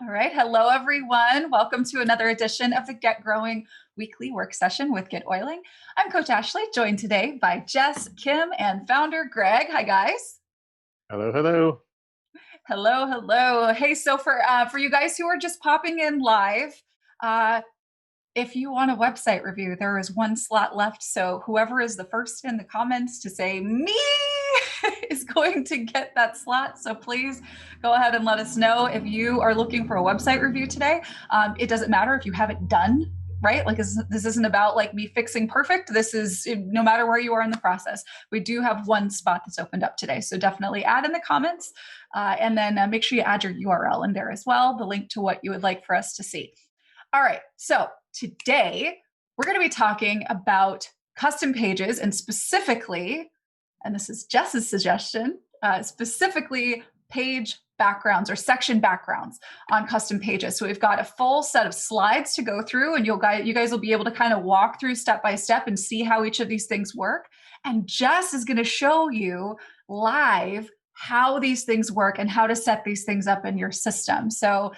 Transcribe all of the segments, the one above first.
All right. Hello, everyone. Welcome to another edition of the GetGrowing weekly work session with GetOiling. I'm Coach Ashley, joined today by Jess, Kim, and founder Greg. Hi, guys. Hello, hello. Hello, hello. Hey, so for you guys who are just popping in live, uh, if you want a website review, there is one slot left. So whoever is the first in the comments to say me is going to get that slot. So please go ahead and let us know if you are looking for a website review today. It doesn't matter if you haven't done, right? Like this isn't about like me fixing perfect. This is no matter where you are in the process. We do have one spot that's opened up today. So definitely add in the comments and then make sure you add your URL in there as well, the link to what you would like for us to see. All right, so today we're going to be talking about custom pages and specifically, and this is Jess's suggestion, specifically page backgrounds or section backgrounds on custom pages. So we've got a full set of slides to go through, and you guys will be able to kind of walk through step by step and see how each of these things work. And Jess is going to show you live how these things work and how to set these things up in your system. So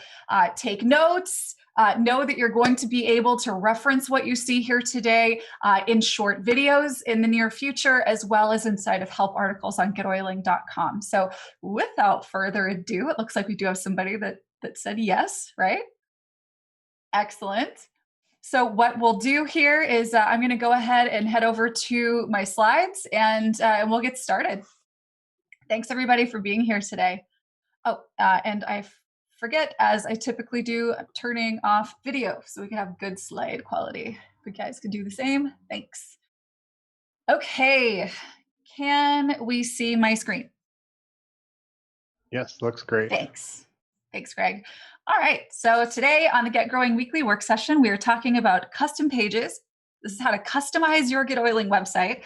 take notes. Know that you're going to be able to reference what you see here today in short videos in the near future, as well as inside of help articles on GetOiling.com. So without further ado, it looks like we do have somebody that said yes, right? Excellent. So what we'll do here is I'm going to go ahead and head over to my slides and we'll get started. Thanks everybody for being here today. Oh, and I forget, as I typically do, I'm turning off video so we can have good slide quality. If you guys can do the same, thanks. Okay, can we see my screen? Yes, looks great. Thanks. Thanks, Greg. All right, so today on the GetGrowing weekly work session, we are talking about custom pages. This is how to customize your GetOiling website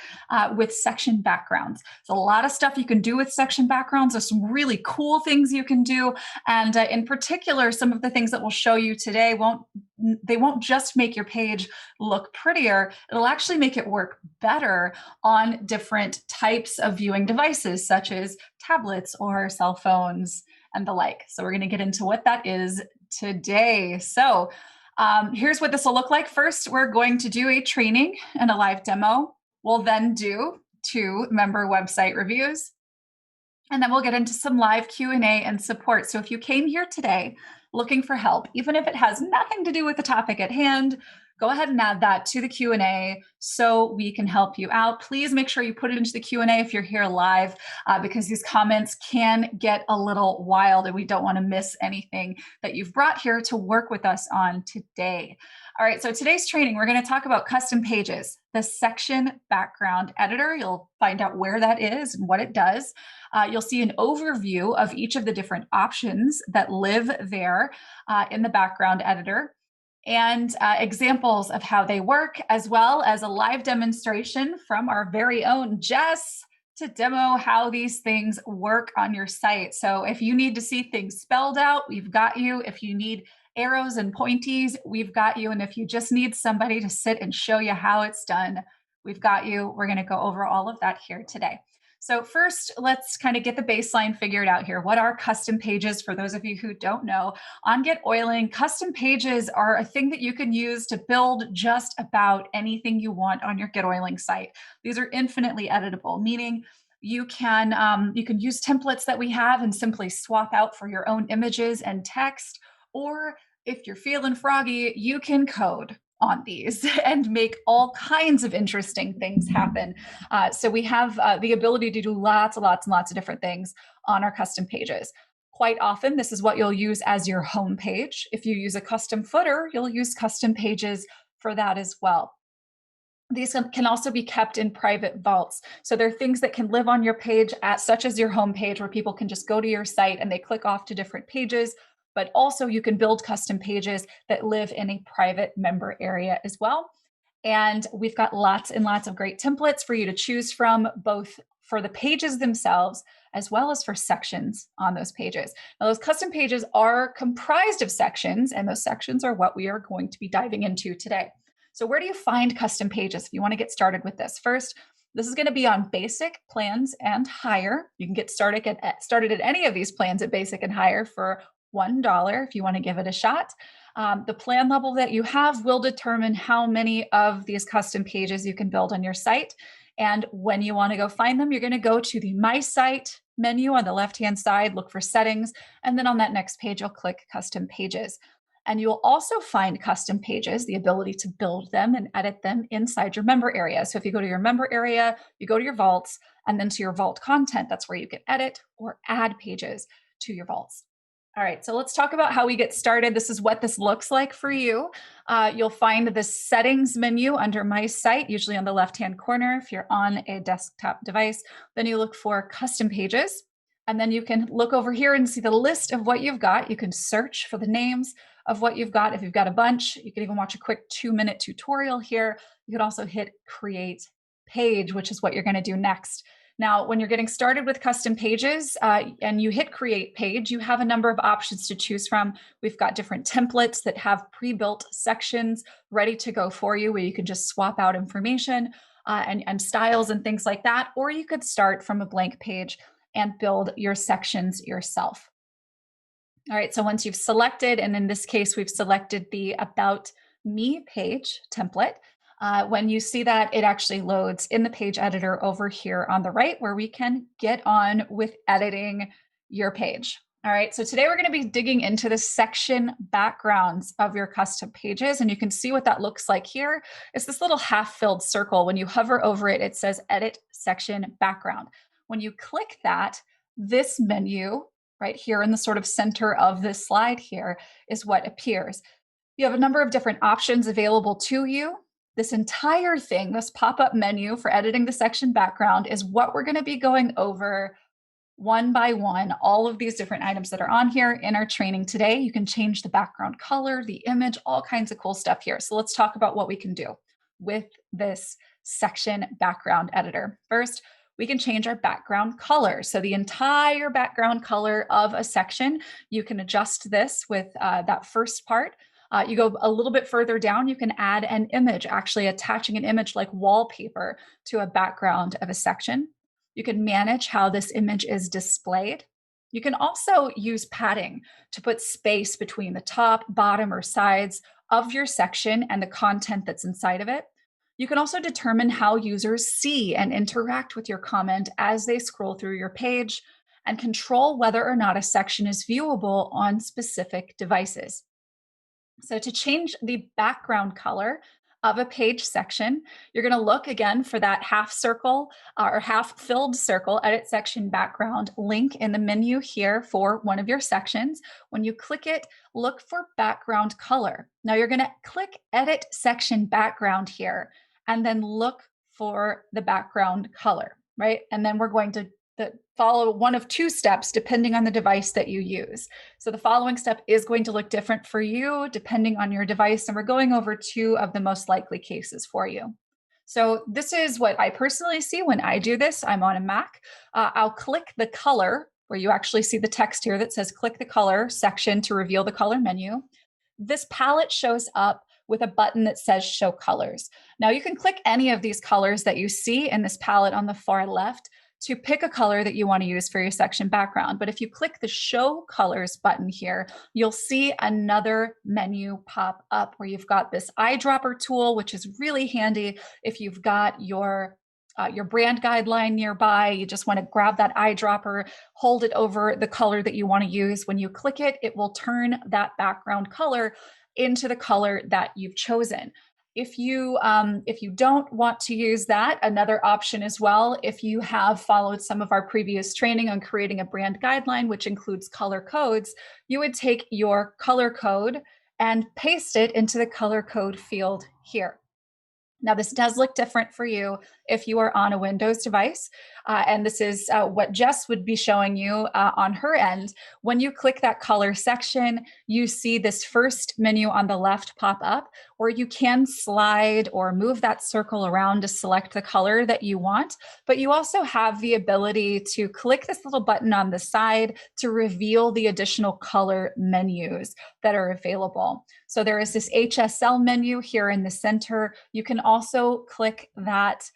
with section backgrounds. There's a lot of stuff you can do with section backgrounds. There's some really cool things you can do. And in particular, some of the things that we'll show you today won't just make your page look prettier. It'll actually make it work better on different types of viewing devices, such as tablets or cell phones and the like. So we're going to get into what that is today. So here's what this will look like. First, we're going to do a training and a live demo. We'll then do 2 member website reviews. And then we'll get into some live Q&A and support. So if you came here today looking for help, even if it has nothing to do with the topic at hand, go ahead and add that to the Q&A so we can help you out. Please make sure you put it into the Q&A if you're here live because these comments can get a little wild and we don't want to miss anything that you've brought here to work with us on today. All right, so today's training, we're going to talk about custom pages, the section background editor. You'll find out where that is and what it does. You'll see an overview of each of the different options that live there in the background editor, and examples of how they work, as well as a live demonstration from our very own Jess to demo how these things work on your site. So if you need to see things spelled out, we've got you. If you need arrows and pointies, we've got you. And if you just need somebody to sit and show you how it's done, we've got you. We're going to go over all of that here today. So first, let's kind of get the baseline figured out here. What are custom pages? For those of you who don't know, on GetOiling, custom pages are a thing that you can use to build just about anything you want on your GetOiling site. These are infinitely editable, meaning you can use templates that we have and simply swap out for your own images and text. Or if you're feeling froggy, you can code on these and make all kinds of interesting things happen. So we have the ability to do lots and lots of different things on our custom pages. Quite often, this is what you'll use as your home page. If you use a custom footer, you'll use custom pages for that as well. These can also be kept in private vaults. So there are things that can live on your page, such as your home page, where people can just go to your site and they click off to different pages. But also you can build custom pages that live in a private member area as well. And we've got lots and lots of great templates for you to choose from, both for the pages themselves, as well as for sections on those pages. Now, those custom pages are comprised of sections, and those sections are what we are going to be diving into today. So where do you find custom pages if you want to get started with this? First, this is going to be on basic plans and higher. You can get started at any of these plans at basic and higher for $1 if you want to give it a shot. The plan level that you have will determine how many of these custom pages you can build on your site. And when you want to go find them, you're going to go to the My Site menu on the left-hand side, look for settings, and then on that next page, you'll click custom pages. And you'll also find custom pages, the ability to build them and edit them inside your member area. So if you go to your member area, you go to your vaults, and then to your vault content, that's where you can edit or add pages to your vaults. All right, so let's talk about how we get started. This is what this looks like for you. You'll find the settings menu under My Site, usually on the left-hand corner if you're on a desktop device. Then you look for custom pages, and then you can look over here and see the list of what you've got. You can search for the names of what you've got. If you've got a bunch, you can even watch a quick 2-minute tutorial here. You could also hit Create Page, which is what you're going to do next. Now, when you're getting started with custom pages and you hit Create Page, you have a number of options to choose from. We've got different templates that have pre-built sections ready to go for you, where you can just swap out information and styles and things like that. Or you could start from a blank page and build your sections yourself. All right, so once you've selected, and in this case, we've selected the About Me page template. When you see that, it actually loads in the page editor over here on the right, where we can get on with editing your page. All right, so today we're going to be digging into the section backgrounds of your custom pages, and you can see what that looks like here. It's this little half-filled circle. When you hover over it, it says Edit Section Background. When you click that, this menu right here in the sort of center of this slide here is what appears. You have a number of different options available to you. This entire thing, this pop-up menu for editing the section background, is what we're going to be going over one by one, all of these different items that are on here in our training today. You can change the background color, the image, all kinds of cool stuff here. So let's talk about what we can do with this section background editor. First, we can change our background color. So the entire background color of a section, you can adjust this with that first part. You go a little bit further down, you can add an image, actually attaching an image like wallpaper to a background of a section. You can manage how this image is displayed. You can also use padding to put space between the top, bottom, or sides of your section and the content that's inside of it. You can also determine how users see and interact with your comment as they scroll through your page, and control whether or not a section is viewable on specific devices. So to change the background color of a page section, you're going to look again for that half circle or half filled circle, Edit Section Background link in the menu here for one of your sections. When you click it, look for background color. Now you're going to click Edit Section Background here and then look for the background color, right? And then we're going to follow one of two steps depending on the device that you use. So the following step is going to look different for you depending on your device, and we're going over two of the most likely cases for you. So this is what I personally see when I do this. I'm on a Mac. I'll click the color, where you actually see the text here that says click the color section to reveal the color menu. This palette shows up with a button that says show colors. Now you can click any of these colors that you see in this palette on the far left to pick a color that you want to use for your section background. But if you click the Show Colors button here, you'll see another menu pop up where you've got this eyedropper tool, which is really handy if you've got your brand guideline nearby. You just want to grab that eyedropper, hold it over the color that you want to use. When you click it, it will turn that background color into the color that you've chosen. If you don't want to use that, another option as well, if you have followed some of our previous training on creating a brand guideline, which includes color codes, you would take your color code and paste it into the color code field here. Now, this does look different for you if you are on a Windows device. And this is what Jess would be showing you on her end. When you click that color section, you see this first menu on the left pop up, where you can slide or move that circle around to select the color that you want. But you also have the ability to click this little button on the side to reveal the additional color menus that are available. So there is this HSL menu here in the center. You can also click that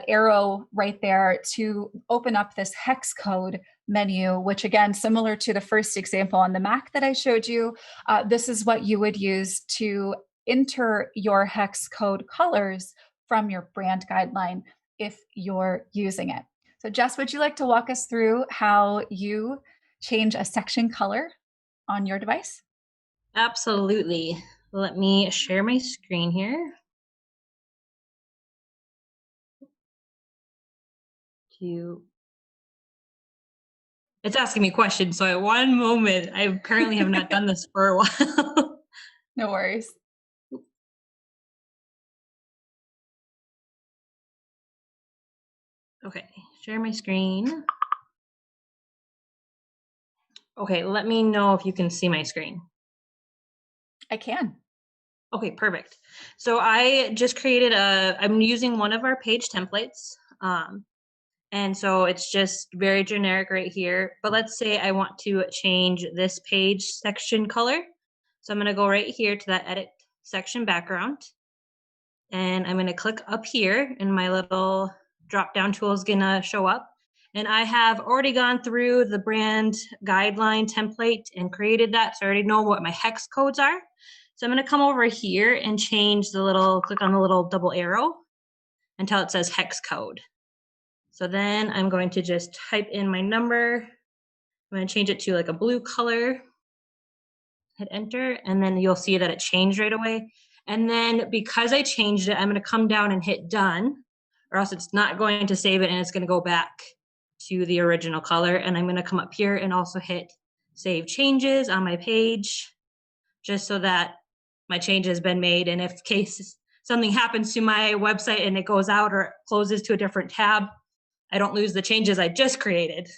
arrow right there to open up this hex code menu, which again, similar to the first example on the Mac that I showed you, this is what you would use to enter your hex code colors from your brand guideline if you're using it. So Jess, would you like to walk us through how you change a section color on your device? Absolutely. Let me share my screen here. It's asking me questions, so at one moment, I currently have not done this for a while. No worries. Okay, share my screen. Okay, let me know if you can see my screen. I can. Okay, perfect. So I just created I'm using one of our page templates. And so it's just very generic right here. But let's say I want to change this page section color. So I'm going to go right here to that edit section background. And I'm going to click up here and my little drop down tool is going to show up. And I have already gone through the brand guideline template and created that. So I already know what my hex codes are. So I'm going to come over here and change click on the little double arrow until it says hex code. So then I'm going to just type in my number. I'm going to change it to like a blue color. Hit enter, and then you'll see that it changed right away. And then because I changed it, I'm going to come down and hit done, or else it's not going to save it and it's going to go back to the original color. And I'm going to come up here and also hit save changes on my page, just so that my change has been made. And if case something happens to my website and it goes out or it closes to a different tab, I don't lose the changes I just created.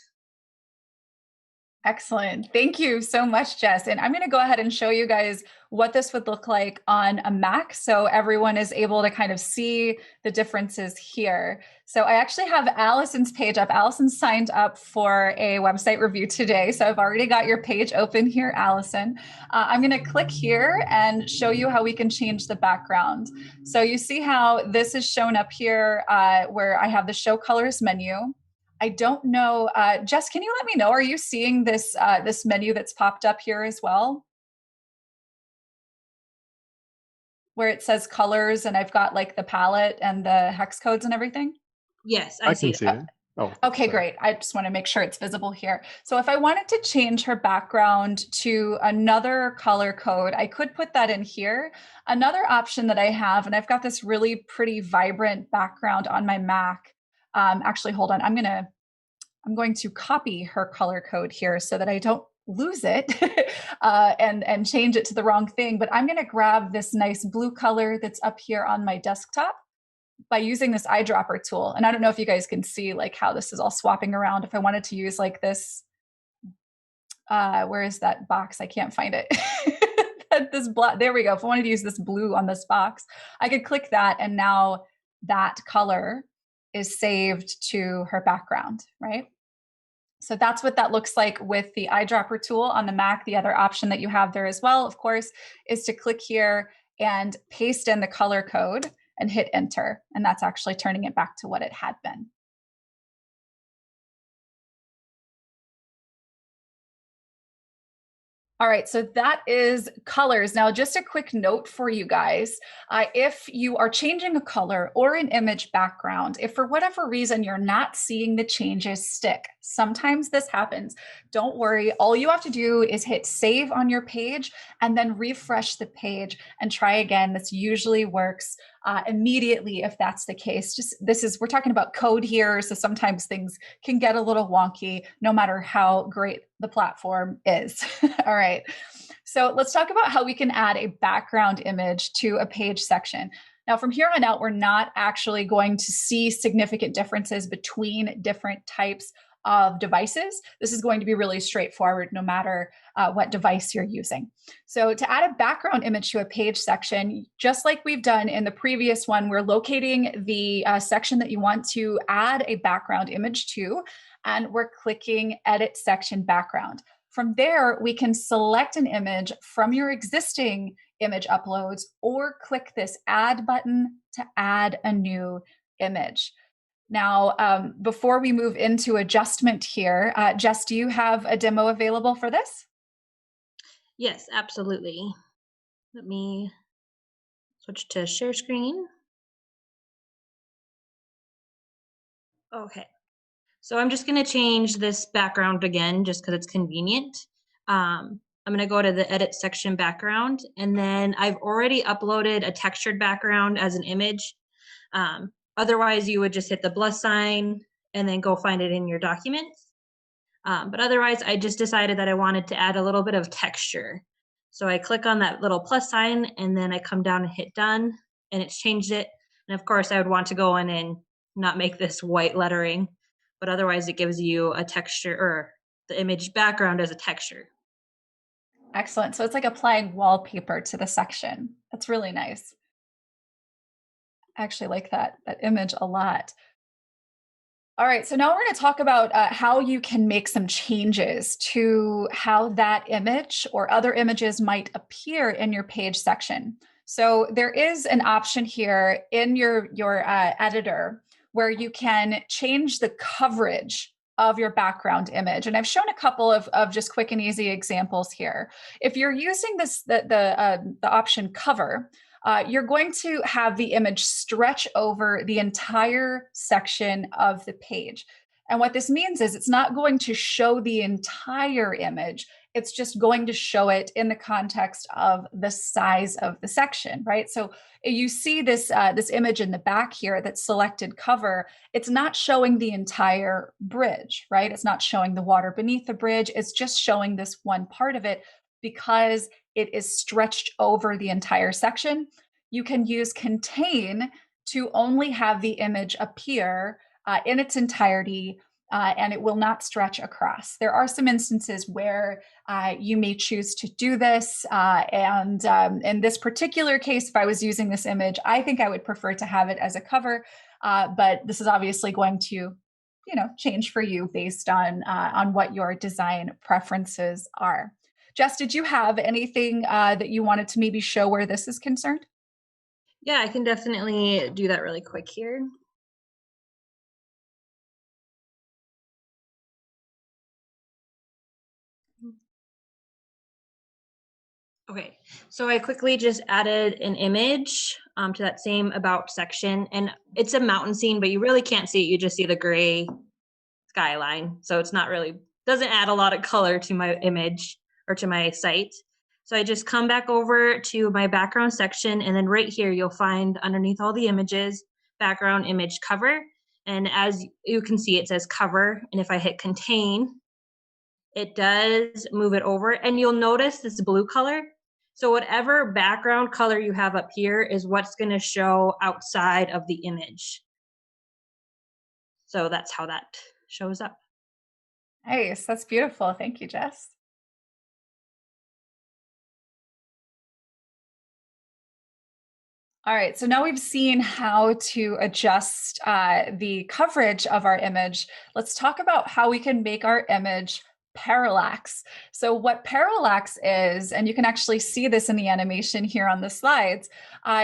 Excellent. Thank you so much, Jess. And I'm going to go ahead and show you guys what this would look like on a Mac so everyone is able to kind of see the differences here. So I actually have Allison's page up. Allison signed up for a website review today. So I've already got your page open here, Allison. I'm going to click here and show you how we can change the background. So you see how this is shown up here where I have the show colors menu. I don't know, Jess, can you let me know, are you seeing this this menu that's popped up here as well? Where it says colors and I've got like the palette and the hex codes and everything? Yes, I see can it. see it. Oh, Okay, sorry. great. I just want to make sure it's visible here. So if I wanted to change her background to another color code, I could put that in here. Another option that I have, and I've got this really pretty vibrant background on my Mac. Actually, hold on. I'm going to copy her color code here so that I don't lose it and change it to the wrong thing. But I'm going to grab this nice blue color that's up here on my desktop by using this eyedropper tool. And I don't know if you guys can see like how this is all swapping around. If I wanted to use like this, where is that box? I can't find it. This black, there we go. If I wanted to use this blue on this box, I could click that and now that color is saved to her background, right? So that's what that looks like with the eyedropper tool on the Mac. The other option that you have there as well, of course, is to click here and paste in the color code and hit enter. And that's actually turning it back to what it had been. All right, so that is colors. Now, just a quick note for you guys. If you are changing a color or an image background, if for whatever reason you're not seeing the changes stick, sometimes this happens. Don't worry. All you have to do is hit save on your page and then refresh the page and try again. This usually works immediately if that's the case. We're talking about code here, so sometimes things can get a little wonky no matter how great the platform is. All right. So let's talk about how we can add a background image to a page section. Now, from here on out, we're not actually going to see significant differences between different types of devices. This is going to be really straightforward no matter what device you're using. So to add a background image to a page section, just like we've done in the previous one, we're locating the section that you want to add a background image to, and we're clicking Edit Section Background. From there, we can select an image from your existing image uploads or click this Add button to add a new image. Now, before we move into adjustment here, Jess, do you have a demo available for this? Yes, absolutely. Let me switch to share screen. Okay. So I'm just going to change this background again just because it's convenient. I'm going to go to the edit section background, and then I've already uploaded a textured background as an image. Otherwise, you would just hit the plus sign and then go find it in your documents. But otherwise, I just decided that I wanted to add a little bit of texture. So I click on that little plus sign, and then I come down and hit done, and it's changed it. And of course, I would want to go in and not make this white lettering, but otherwise it gives you a texture, or the image background as a texture. Excellent. So it's like applying wallpaper to the section. That's really nice. I actually like that image a lot. All right, so now we're going to talk about how you can make some changes to how that image or other images might appear in your page section. So there is an option here in your editor where you can change the coverage of your background image. And I've shown a couple of just quick and easy examples here. If you're using the option cover, you're going to have the image stretch over the entire section of the page. And what this means is it's not going to show the entire image. It's just going to show it in the context of the size of the section, right? So you see this image in the back here that's selected cover. It's not showing the entire bridge, right? It's not showing the water beneath the bridge. It's just showing this one part of it because it is stretched over the entire section. You can use contain to only have the image appear in its entirety, and it will not stretch across. There are some instances where you may choose to do this, and in this particular case, if I was using this image, I think I would prefer to have it as a cover, but this is obviously going to change for you based on what your design preferences are. Jess, did you have anything that you wanted to maybe show where this is concerned? Yeah, I can definitely do that really quick here. Okay, so I quickly just added an image to that same about section, and it's a mountain scene, but you really can't see it. You just see the gray skyline. So it's not really, doesn't add a lot of color to my image or to my site. So I just come back over to my background section, and then right here, you'll find underneath all the images, background image cover. And as you can see, it says cover. And if I hit contain, it does move it over. And you'll notice this blue color. So whatever background color you have up here is what's going to show outside of the image. So that's how that shows up. Nice. That's beautiful. Thank you, Jess. All right, so now we've seen how to adjust the coverage of our image. Let's talk about how we can make our image parallax. So what parallax is, and you can actually see this in the animation here on the slides,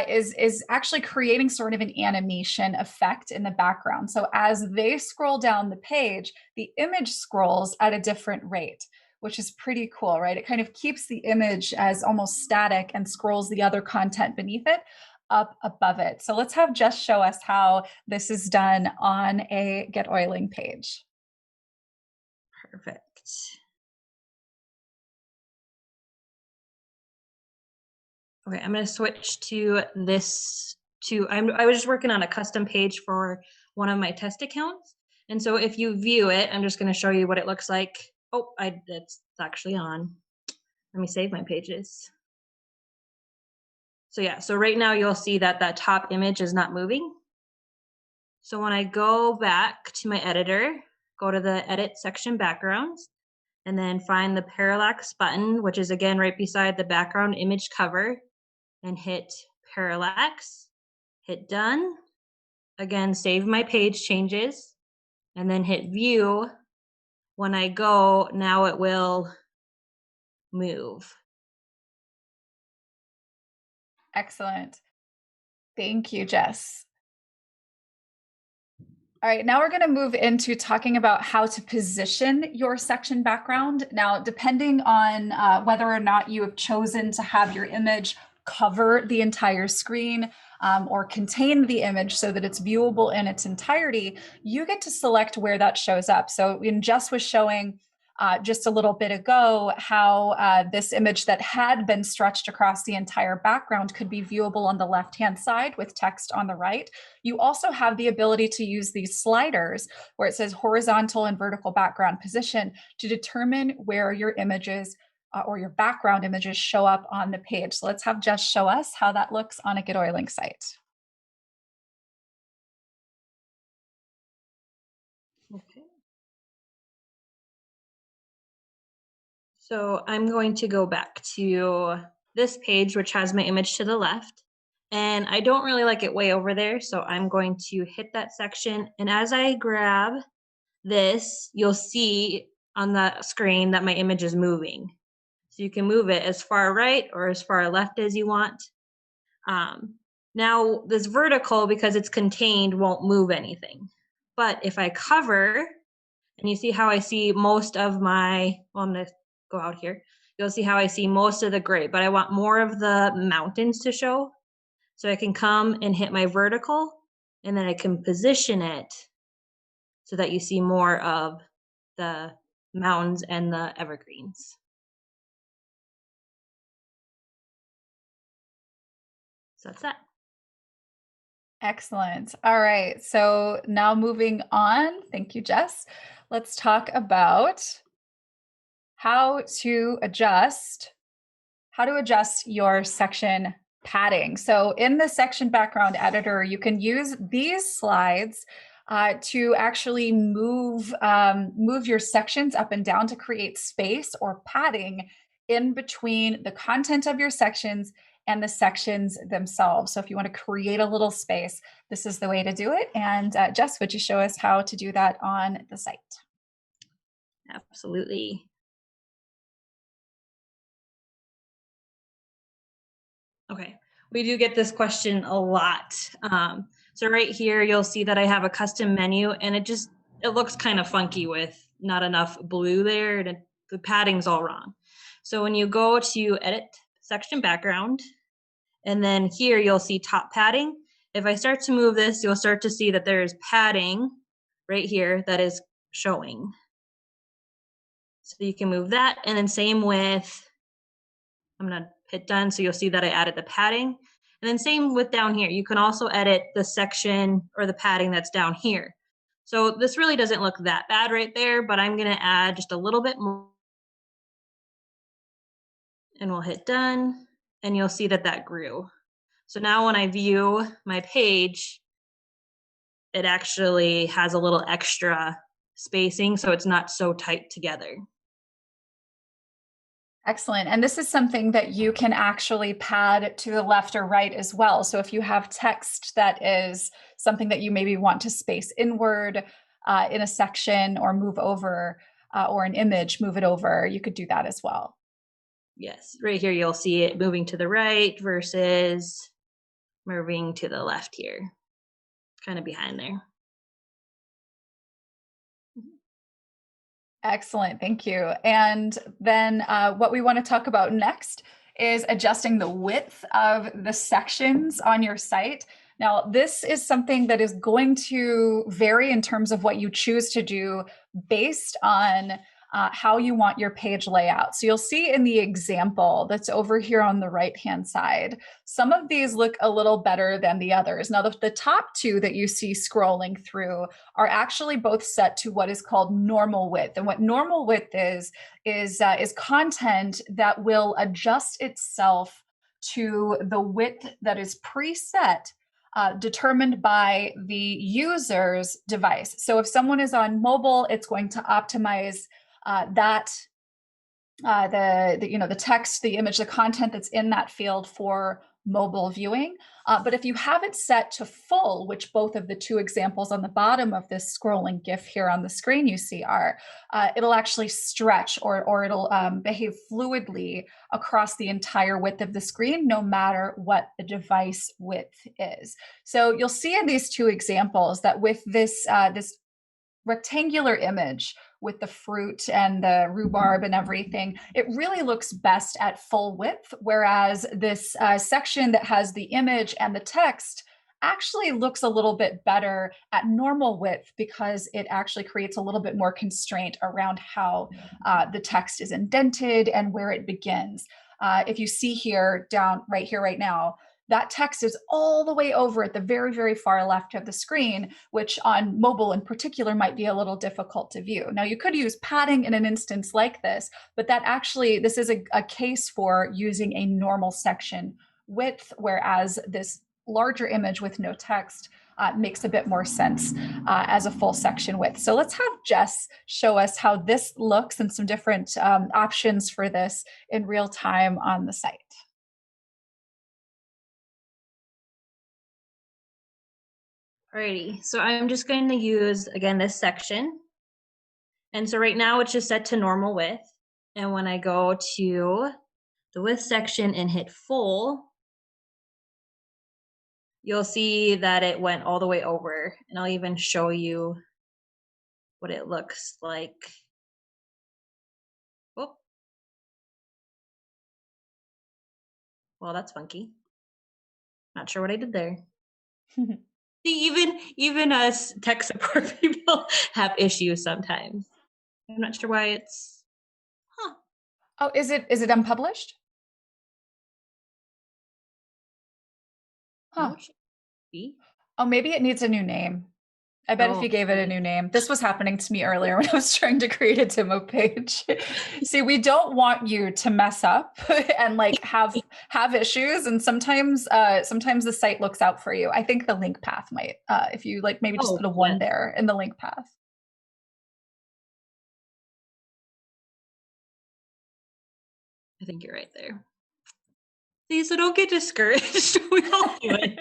is actually creating sort of an animation effect in the background. So as they scroll down the page, the image scrolls at a different rate, which is pretty cool, right? It kind of keeps the image as almost static and scrolls the other content beneath it up above it. So let's have Jess show us how this is done on a GetOiling page. Perfect. Okay, I'm going to switch to this. I was just working on a custom page for one of my test accounts. And so if you view it, I'm just going to show you what it looks like. Oh, it's actually on. Let me save my pages. So yeah, so right now you'll see that that top image is not moving. So when I go back to my editor, go to the edit section backgrounds, and then find the parallax button, which is again right beside the background image cover, and hit parallax, hit done. Again, save my page changes, and then hit view. When I go, now it will move. Excellent. Thank you, Jess. All right, now we're going to move into talking about how to position your section background. Now, depending on whether or not you have chosen to have your image cover the entire screen or contain the image so that it's viewable in its entirety, you get to select where that shows up. So when Jess was showing just a little bit ago how this image that had been stretched across the entire background could be viewable on the left-hand side with text on the right. You also have the ability to use these sliders where it says horizontal and vertical background position to determine where your images or your background images show up on the page. So let's have Jess show us how that looks on a GetOiling site. Okay. So I'm going to go back to this page, which has my image to the left. And I don't really like it way over there, so I'm going to hit that section. And as I grab this, you'll see on the screen that my image is moving. So you can move it as far right or as far left as you want. Now this vertical, because it's contained, won't move anything. But if I cover, and you see how I see most of my, well, I'm gonna go out here. You'll see how I see most of the gray, but I want more of the mountains to show. So I can come and hit my vertical, and then I can position it so that you see more of the mountains and the evergreens. So that's that. Excellent. All right. So now moving on. Thank you, Jess. Let's talk about how to adjust your section padding. So in the section background editor, you can use these slides to actually move your sections up and down to create space or padding in between the content of your sections and the sections themselves. So if you want to create a little space, this is the way to do it. And Jess, would you show us how to do that on the site? Absolutely. Okay, we do get this question a lot. So right here, you'll see that I have a custom menu, and it looks kind of funky with not enough blue there, and the padding's all wrong. So when you go to edit section background, and then here you'll see top padding. If I start to move this, you'll start to see that there's padding right here that is showing. So you can move that, and then same with, I'm gonna hit done, so you'll see that I added the padding. And then same with down here, you can also edit the section or the padding that's down here. So this really doesn't look that bad right there, but I'm gonna add just a little bit more. And we'll hit done, and you'll see that that grew. So now when I view my page, it actually has a little extra spacing, so it's not so tight together. Excellent. And this is something that you can actually pad to the left or right as well. So if you have text that is something that you maybe want to space inward in a section or move over, or an image, move it over, you could do that as well. Yes, right here you'll see it moving to the right versus moving to the left here, kind of behind there. Excellent, thank you. And then what we want to talk about next is adjusting the width of the sections on your site. Now, this is something that is going to vary in terms of what you choose to do based on how you want your page layout. So you'll see in the example that's over here on the right-hand side, some of these look a little better than the others. Now, the top two that you see scrolling through are actually both set to what is called normal width. And what normal width is content that will adjust itself to the width that is preset determined by the user's device. So if someone is on mobile, it's going to optimize the text, the image, the content that's in that field for mobile viewing. But if you have it set to full, which both of the two examples on the bottom of this scrolling GIF here on the screen you see are, it'll actually stretch or it'll behave fluidly across the entire width of the screen, no matter what the device width is. So you'll see in these two examples that with this rectangular image with the fruit and the rhubarb and everything, it really looks best at full width, whereas this section that has the image and the text actually looks a little bit better at normal width because it actually creates a little bit more constraint around how the text is indented and where it begins. If you see here, down right here, right now, that text is all the way over at the very, very far left of the screen, which on mobile in particular might be a little difficult to view. Now, you could use padding in an instance like this, but this is a case for using a normal section width, whereas this larger image with no text makes a bit more sense as a full section width. So let's have Jess show us how this looks and some different options for this in real time on the site. Alrighty, so I'm just going to use, again, this section. And so right now it's just set to normal width. And when I go to the width section and hit full, you'll see that it went all the way over. And I'll even show you what it looks like. Oh, well, that's funky. Not sure what I did there. See, even us tech support people have issues sometimes. I'm not sure why it's. Oh, is it unpublished? Huh. Oh, maybe it needs a new name. I bet if you gave it a new name. This was happening to me earlier when I was trying to create a demo page. See, we don't want you to mess up and like have issues. And sometimes the site looks out for you. I think the link path might, if you like maybe just put a 1 there in the link path. I think you're right there. See, so don't get discouraged. We all do it.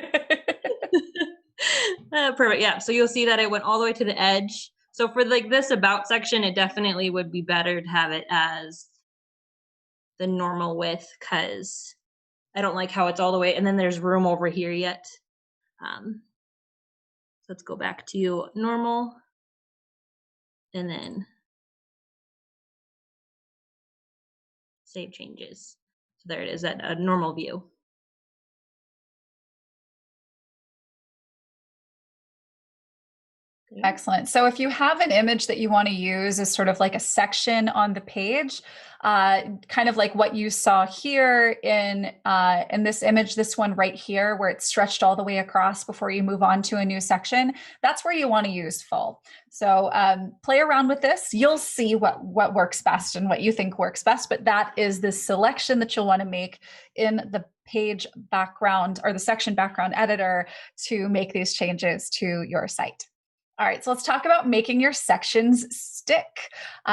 Perfect. Yeah. So you'll see that it went all the way to the edge. So for like this about section, it definitely would be better to have it as the normal width because I don't like how it's all the way. And then there's room over here yet. So let's go back to normal. And then save changes. So there it is at a normal view. Excellent. So if you have an image that you want to use as sort of like a section on the page, kind of like what you saw here in this image, this one right here, where it's stretched all the way across before you move on to a new section, that's where you want to use full. So play around with this. You'll see what works best and what you think works best, but that is the selection that you'll want to make in the page background or the section background editor to make these changes to your site. All right, so let's talk about making your sections stick.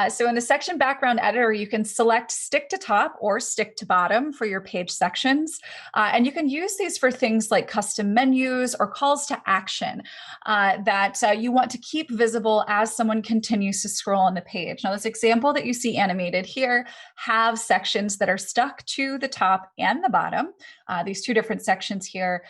So in the section background editor, you can select stick to top or stick to bottom for your page sections. And you can use these for things like custom menus or calls to action that you want to keep visible as someone continues to scroll on the page. Now, this example that you see animated here have sections that are stuck to the top and the bottom, these two different sections here.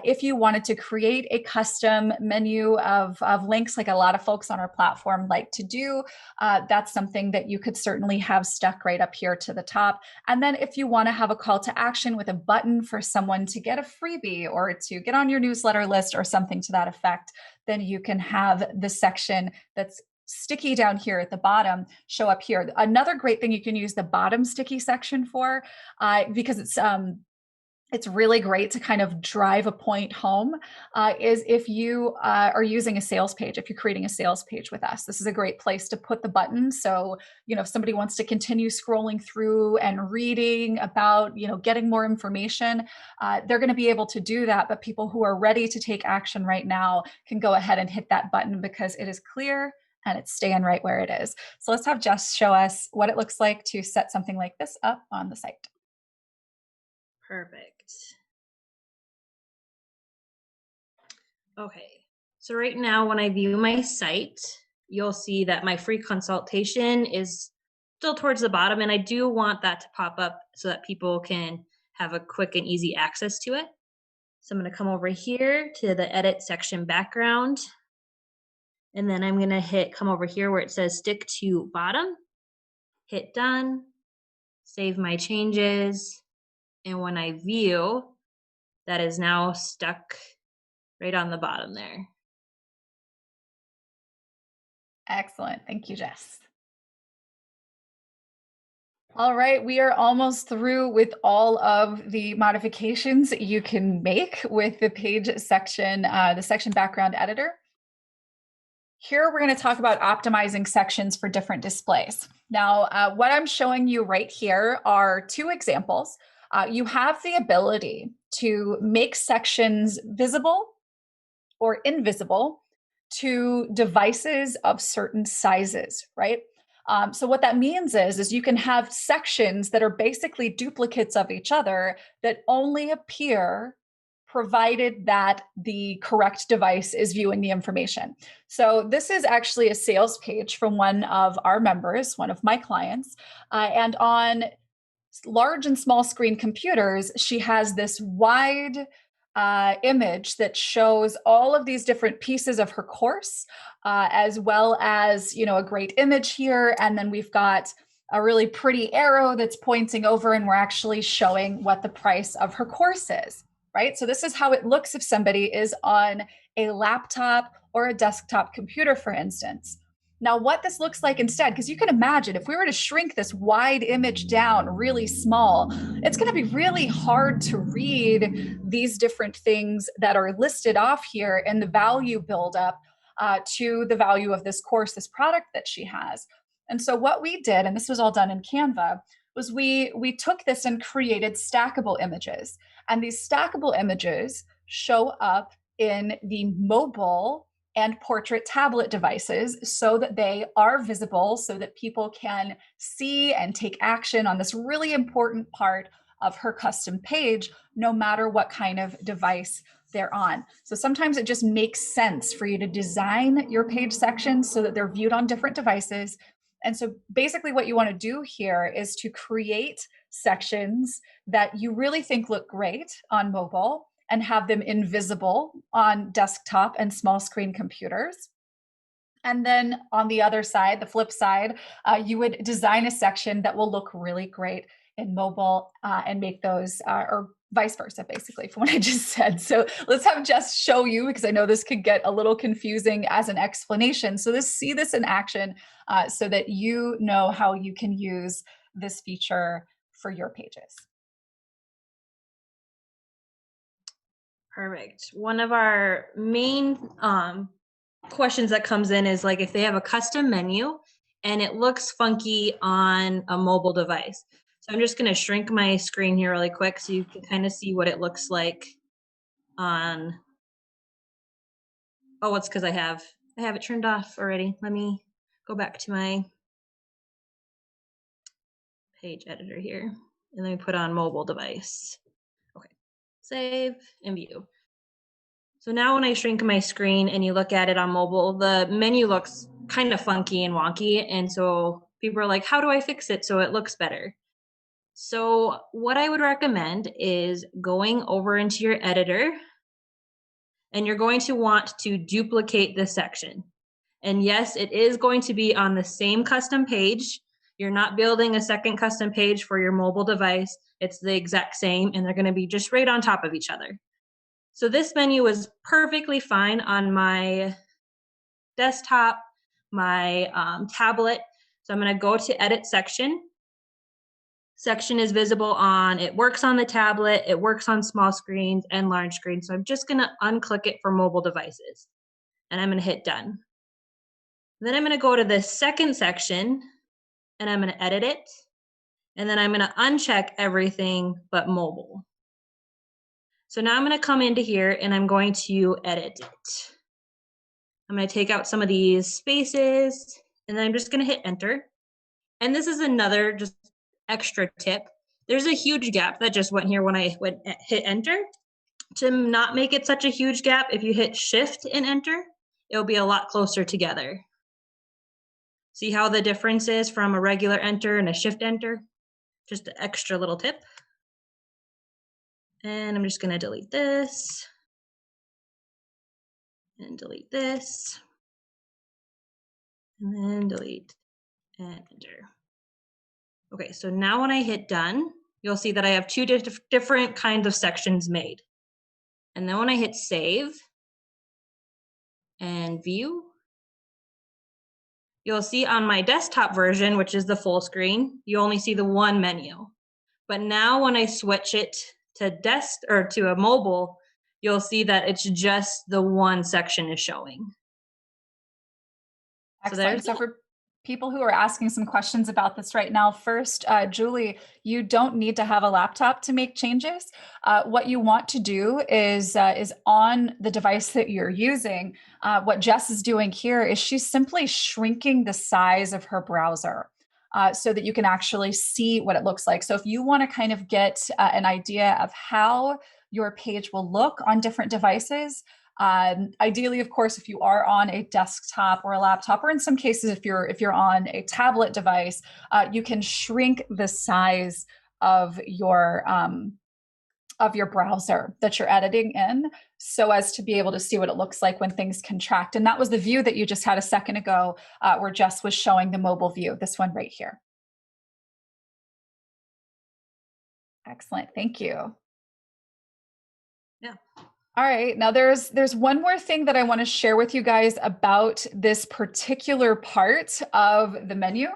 If you wanted to create a custom menu of links, like a lot of folks on our platform like to do, that's something that you could certainly have stuck right up here to the top. And then if you want to have a call to action with a button for someone to get a freebie or to get on your newsletter list or something to that effect, then you can have the section that's sticky down here at the bottom show up here. Another great thing you can use the bottom sticky section for, because it's really great to kind of drive a point home, is if you are using a sales page, if you're creating a sales page with us. This is a great place to put the button. So, if somebody wants to continue scrolling through and reading about, getting more information, they're going to be able to do that. But people who are ready to take action right now can go ahead and hit that button because it is clear and it's staying right where it is. So let's have Jess show us what it looks like to set something like this up on the site. Perfect. Okay, so right now when I view my site, you'll see that my free consultation is still towards the bottom, and I do want that to pop up so that people can have a quick and easy access to it. So I'm going to come over here to the edit section background, and then I'm going to come over here where it says stick to bottom, hit done, save my changes, and when I view, that is now stuck right on the bottom there. Excellent. Thank you, Jess. All right, we are almost through with all of the modifications you can make with the page section, the section background editor. Here, we're going to talk about optimizing sections for different displays. Now, what I'm showing you right here are two examples. You have the ability to make sections visible or invisible to devices of certain sizes, right? So what that means is you can have sections that are basically duplicates of each other that only appear provided that the correct device is viewing the information. So this is actually a sales page from one of our members, one of my clients, and on large and small screen computers, she has this wide image that shows all of these different pieces of her course, as well as, a great image here. And then we've got a really pretty arrow that's pointing over, and we're actually showing what the price of her course is, right? So this is how it looks if somebody is on a laptop or a desktop computer, for instance. Now, what this looks like instead, because you can imagine if we were to shrink this wide image down really small, it's going to be really hard to read these different things that are listed off here and the value buildup to the value of this course, this product that she has. And so what we did, and this was all done in Canva, was we took this and created stackable images. And these stackable images show up in the mobile and portrait tablet devices so that they are visible, so that people can see and take action on this really important part of her custom page, no matter what kind of device they're on. So sometimes it just makes sense for you to design your page sections so that they're viewed on different devices. And so basically what you want to do here is to create sections that you really think look great on mobile and have them invisible on desktop and small screen computers. And then on the other side, the flip side, you would design a section that will look really great in mobile and make those, or vice versa, basically, from what I just said. So let's have Jess show you, because I know this could get a little confusing as an explanation. So see this in action so that you know how you can use this feature for your pages. Perfect. One of our main questions that comes in is like if they have a custom menu and it looks funky on a mobile device. So I'm just going to shrink my screen here really quick so you can kind of see what it looks like on. Oh, it's because I have it turned off already. Let me go back to my page editor here and let me put on mobile device. Okay, save and view. So now when I shrink my screen and you look at it on mobile, the menu looks kind of funky and wonky. And so people are like, how do I fix it so it looks better? So what I would recommend is going over into your editor, and you're going to want to duplicate this section. And yes, it is going to be on the same custom page. You're not building a second custom page for your mobile device. It's the exact same, and they're going to be just right on top of each other. So this menu is perfectly fine on my desktop, my tablet. So I'm going to go to edit section. Section is visible it works on the tablet, it works on small screens and large screens. So I'm just going to unclick it for mobile devices, and I'm going to hit done. Then I'm going to go to the second section and I'm going to edit it. And then I'm going to uncheck everything but mobile. So now I'm going to come into here and I'm going to edit it. I'm going to take out some of these spaces, and then I'm just going to hit enter. And this is another just extra tip. There's a huge gap that just went here when I hit enter. To not make it such a huge gap, if you hit Shift and Enter, it'll be a lot closer together. See how the difference is from a regular enter and a Shift Enter? Just an extra little tip. And I'm just going to delete this and delete this and then delete and enter. Okay, so now when I hit done, you'll see that I have two different kinds of sections made. And then when I hit save and view, you'll see on my desktop version, which is the full screen, you only see the one menu. But now when I switch it to to a mobile, you'll see that it's just the one section is showing. Excellent. So for people who are asking some questions about this right now, first, Julie, you don't need to have a laptop to make changes. What you want to do is on the device that you're using. What Jess is doing here is she's simply shrinking the size of her browser. So that you can actually see what it looks like. So if you want to kind of get an idea of how your page will look on different devices, ideally, of course, if you are on a desktop or a laptop, or in some cases, if you're on a tablet device, you can shrink the size of your browser that you're editing in, so as to be able to see what it looks like when things contract. And that was the view that you just had a second ago, where Jess was showing the mobile view. This one right here. Excellent. Thank you. Yeah. All right. Now there's one more thing that I want to share with you guys about this particular part of the menu.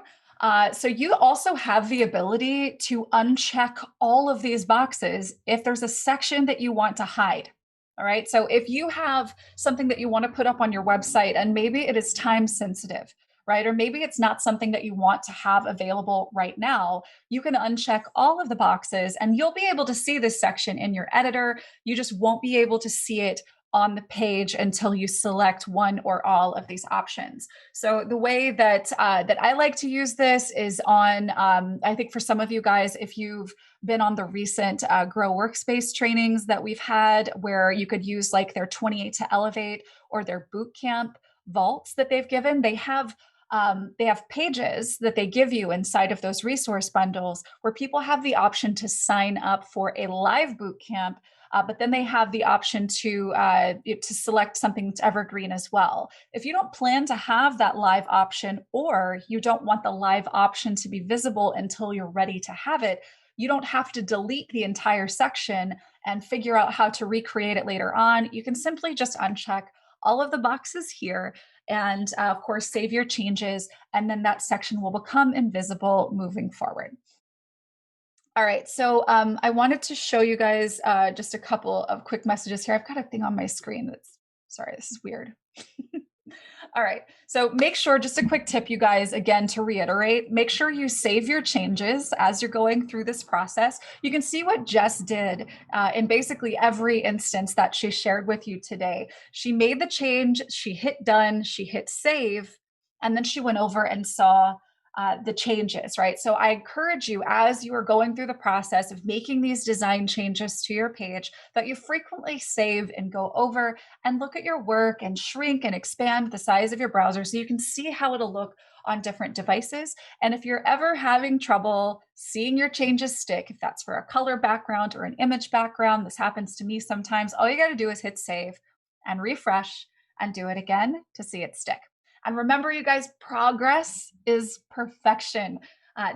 So you also have the ability to uncheck all of these boxes if there's a section that you want to hide. All right. So if you have something that you want to put up on your website and maybe it is time sensitive, right? Or maybe it's not something that you want to have available right now, you can uncheck all of the boxes and you'll be able to see this section in your editor. You just won't be able to see it on the page until you select one or all of these options. So the way that I like to use this is on, I think for some of you guys, if you've been on the recent Grow Workspace trainings that we've had, where you could use like their 28 to Elevate or their boot camp vaults that they've given, they have pages that they give you inside of those resource bundles where people have the option to sign up for a live boot camp, but then they have the option to select something that's evergreen as well. If you don't plan to have that live option, or you don't want the live option to be visible until you're ready to have it, you don't have to delete the entire section and figure out how to recreate it later on. You can simply just uncheck all of the boxes here and of course, save your changes, and then that section will become invisible moving forward. All right, so I wanted to show you guys just a couple of quick messages here. I've got a thing on my screen that's, sorry, this is weird. All right, so make sure, just a quick tip, you guys, again, to reiterate, make sure you save your changes as you're going through this process. You can see what Jess did in basically every instance that she shared with you today. She made the change, she hit done, she hit save, and then she went over and saw the changes, right? So I encourage you, as you are going through the process of making these design changes to your page, that you frequently save and go over and look at your work and shrink and expand the size of your browser so you can see how it'll look on different devices. And if you're ever having trouble seeing your changes stick, if that's for a color background or an image background, this happens to me sometimes, all you got to do is hit save and refresh and do it again to see it stick. And remember, you guys, progress is perfection.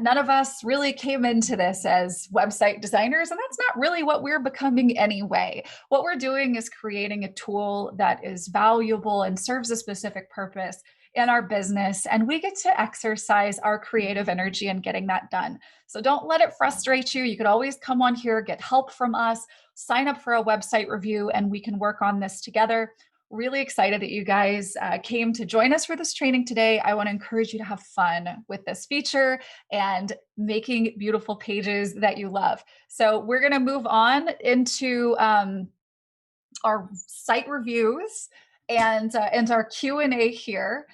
None of us really came into this as website designers, and that's not really what we're becoming anyway. What we're doing is creating a tool that is valuable and serves a specific purpose in our business, and we get to exercise our creative energy in getting that done. So don't let it frustrate you. You could always come on here, get help from us, sign up for a website review, and we can work on this together. Really excited that you guys came to join us for this training today. I want to encourage you to have fun with this feature and making beautiful pages that you love. So we're going to move on into our site reviews and our Q&A here.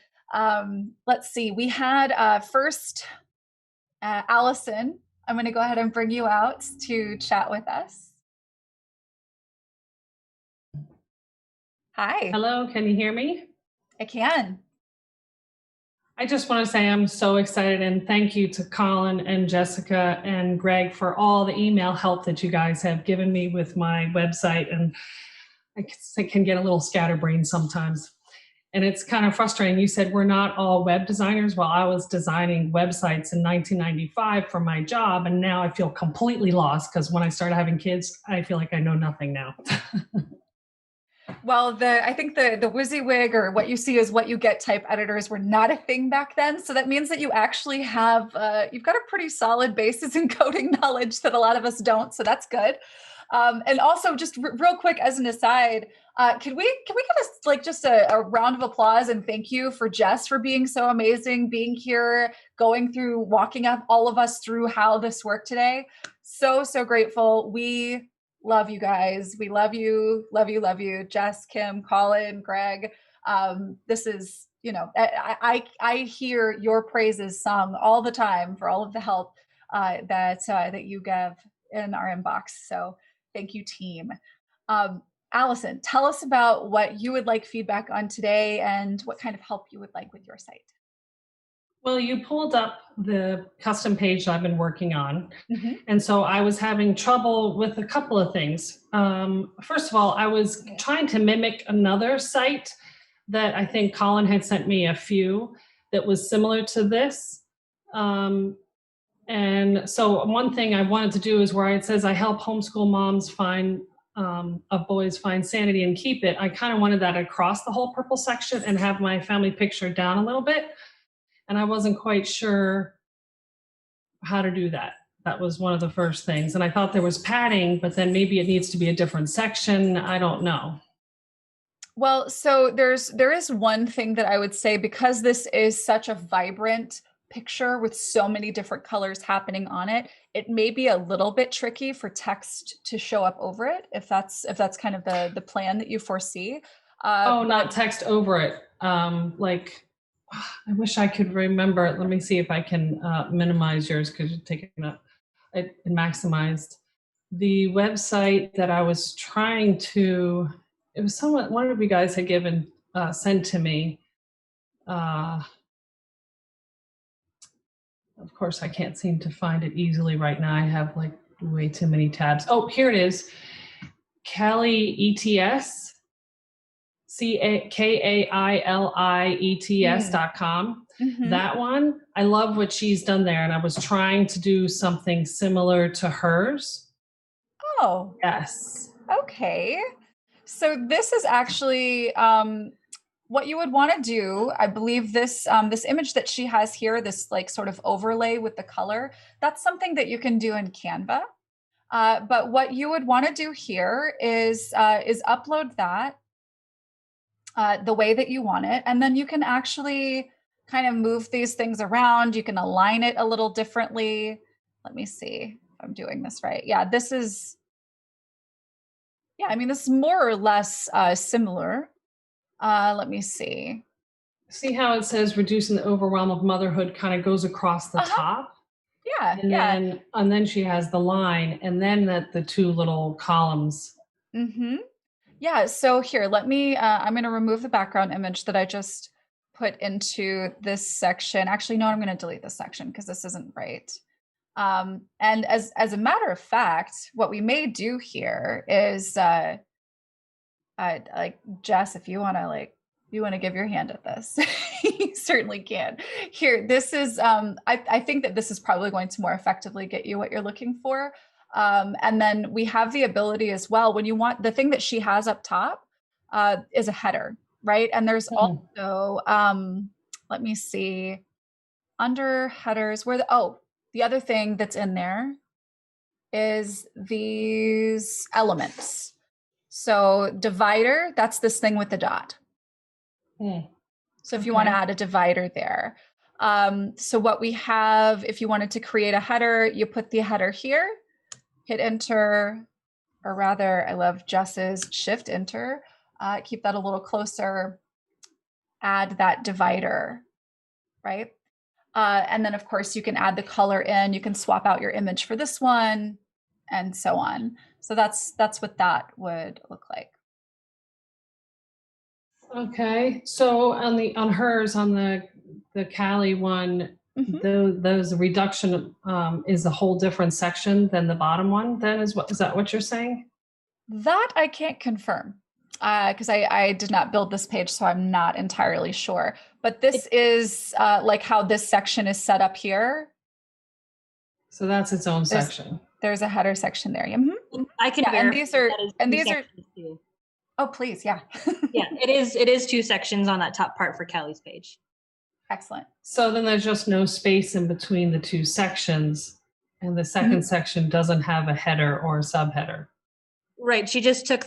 Let's see. We had first Allison. I'm going to go ahead and bring you out to chat with us. Hi, Hello, can you hear me? I can. I just want to say I'm so excited and thank you to Colin and Jessica and Greg for all the email help that you guys have given me with my website. And I can get a little scatterbrained sometimes. And it's kind of frustrating. You said we're not all web designers. Well, I was designing websites in 1995 for my job, and now I feel completely lost because when I started having kids, I feel like I know nothing now. Well, I think the WYSIWYG or what you see is what you get type editors were not a thing back then. So that means that you actually have you've got a pretty solid basis in coding knowledge that a lot of us don't. So that's good. And also, just real quick as an aside, can we get just a round of applause and thank you for Jess for being so amazing, being here, going through, walking up all of us through how this worked today. So grateful. We love you guys. We love you, love you, love you. Jess, Kim, Colin, Greg. This is, I hear your praises sung all the time for all of the help that you give in our inbox. So thank you, team. Allison, tell us about what you would like feedback on today and what kind of help you would like with your site. Well, you pulled up the custom page I've been working on. Mm-hmm. And so I was having trouble with a couple of things. First of all, I was trying to mimic another site that I think Colin had sent me a few that was similar to this. And so one thing I wanted to do is where it says I help homeschool moms of boys find sanity and keep it. I kind of wanted that across the whole purple section and have my family picture down a little bit. And I wasn't quite sure how to do that. That was one of the first things. And I thought there was padding, but then maybe it needs to be a different section. I don't know. Well, so there is one thing that I would say, because this is such a vibrant picture with so many different colors happening on it, it may be a little bit tricky for text to show up over it, if that's kind of the plan that you foresee. Not text over it. I wish I could remember. Let me see if I can minimize yours because you're taking up it maximized. The website that I was trying to, it was someone, one of you guys had sent to me. Of course, I can't seem to find it easily right now. I have like way too many tabs. Oh, here it is. Kelly ETS. KAILIETS.com. Mm-hmm. That one, I love what she's done there. And I was trying to do something similar to hers. Oh, yes. Okay. So this is actually what you would want to do. I believe this image that she has here, this like sort of overlay with the color, that's something that you can do in Canva. But what you would want to do here is upload that the way that you want it, and then you can actually kind of move these things around. You can align it a little differently. Let me see if I'm doing this right. Yeah, this is more or less similar. Let me see. See how it says reducing the overwhelm of motherhood kind of goes across the top? Yeah, and then she has the line, and then the two little columns. Mm-hmm. Yeah, so here, let me, I'm going to remove the background image that I just put into this section. Actually, no, I'm going to delete this section because this isn't right. And as a matter of fact, what we may do here is, like Jess, if you want to give your hand at this, you certainly can. Here, this is, I think that this is probably going to more effectively get you what you're looking for. And then we have the ability as well, when you want, the thing that she has up top is a header, right? And there's also, let me see, under headers, the other thing that's in there is these elements. So divider, that's this thing with the dot. So if you want to add a divider there. So what we have, if you wanted to create a header, you put the header here, hit enter, or rather, I love Jess's shift enter. Keep that a little closer, add that divider, right? And then of course you can add the color in, you can swap out your image for this one, and so on. So that's what that would look like. Okay, so on hers, on the Cali one, those reduction is a whole different section than the bottom one. Then is that what you're saying? That I can't confirm because I did not build this page, so I'm not entirely sure. But this is like how this section is set up here. So that's its own section. There's a header section there. I can verify. And these are. Too. Oh, please, yeah. Yeah, it is 2 sections on that top part for Kelly's page. Excellent. So then there's just no space in between the 2 sections, and the second section doesn't have a header or a subheader. Right. She just took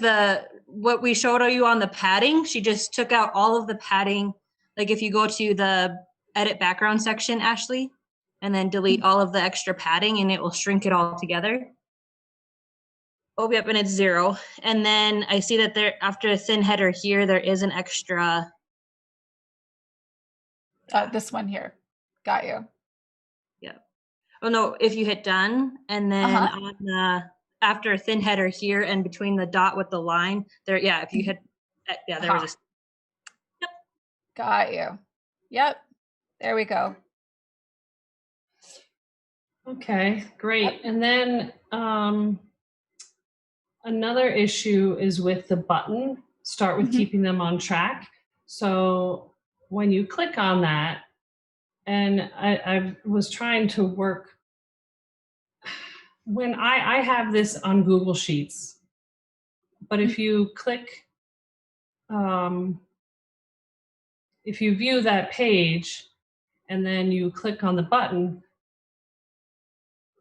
what we showed you on the padding. She just took out all of the padding. Like if you go to the edit background section, Ashley, and then delete all of the extra padding, and it will shrink it all together. Oh, yep, and it's 0. And then I see that there, after a thin header here, there is an extra. This one here. Got you. Yeah. Oh, no, if you hit done, and then on the, after a thin header here and between the dot with the line, there, yeah, if you hit, yeah, there was a. Yep. Got you. Yep. There we go. Okay, great. Yep. And then another issue is with the button. Start with keeping them on track. So when you click on that, and I was trying to work, when I have this on Google Sheets, but if you click, if you view that page and then you click on the button,